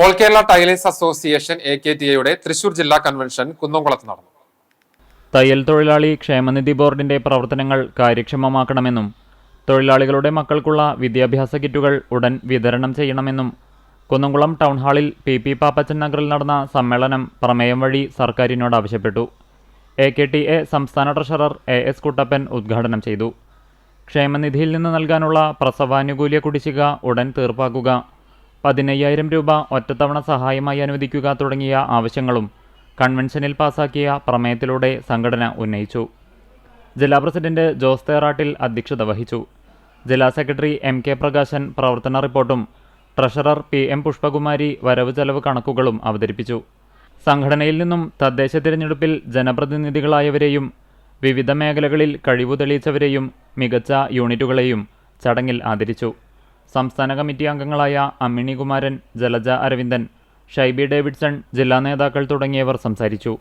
All Kerala tailors association AKTAയുടെ തൃശൂർ ജില്ലാ convention കുന്നംകുളത്ത് നടന്നു. തയ്യൽ തൊഴിലാളി ക്ഷേമനിധി ബോർഡിന്റെ പ്രവർത്തനങ്ങൾ കാര്യക്ഷമമാക്കണമെന്നും തൊഴിലാളികളുടെ മക്കൾക്കുള്ള വിദ്യാഭ്യാസ കിറ്റുകൾ ഉടൻ വിതരണം ചെയ്യണമെന്നും കുന്നംകുളം ടൗൺ ഹാളിൽ PP പാപ്പച്ചൻ നഗറിൽ നടന്ന സമ്മേളനം പ്രമേയം വഴി സർക്കാരിനോട് ആവശ്യപ്പെട്ടു. AKTA സംസ്ഥാന ട്രഷറർ AS കുട്ടപ്പൻ ഉദ്ഘാടനം ചെയ്തു. ക്ഷേമനിധിയിൽ നിന്ന് നൽകാനുള്ള പ്രസവാനുകൂല്യ കുടിശ്ശിക ഉടൻ തീർപ്പാക്കുക, 15,000 രൂപ ഒറ്റത്തവണ സഹായമായി അനുവദിക്കുക തുടങ്ങിയ ആവശ്യങ്ങളും കൺവെൻഷനിൽ പാസാക്കിയ പ്രമേയത്തിലൂടെ സംഘടന ഉന്നയിച്ചു. ജില്ലാ പ്രസിഡന്റ് ജോസ് തേറാട്ടിൽ അധ്യക്ഷത വഹിച്ചു. ജില്ലാ സെക്രട്ടറി MK പ്രകാശൻ പ്രവർത്തന റിപ്പോർട്ടും ട്രഷറർ PM പുഷ്പകുമാരി വരവ് ചെലവ് കണക്കുകളും അവതരിപ്പിച്ചു. സംഘടനയിൽ നിന്നും തദ്ദേശ തിരഞ്ഞെടുപ്പിൽ ജനപ്രതിനിധികളായവരെയും വിവിധ മേഖലകളിൽ കഴിവു തെളിയിച്ചവരെയും മികച്ച യൂണിറ്റുകളെയും ചടങ്ങിൽ ആദരിച്ചു. സംസ്ഥാന കമ്മിറ്റി അംഗങ്ങളായ അമ്മിണി കുമാരൻ, ജലജ അരവിന്ദൻ, ഷൈബി ഡേവിഡ്സൺ, ജില്ലാ നേതാക്കൾ തുടങ്ങിയവർ സംസാരിച്ചു.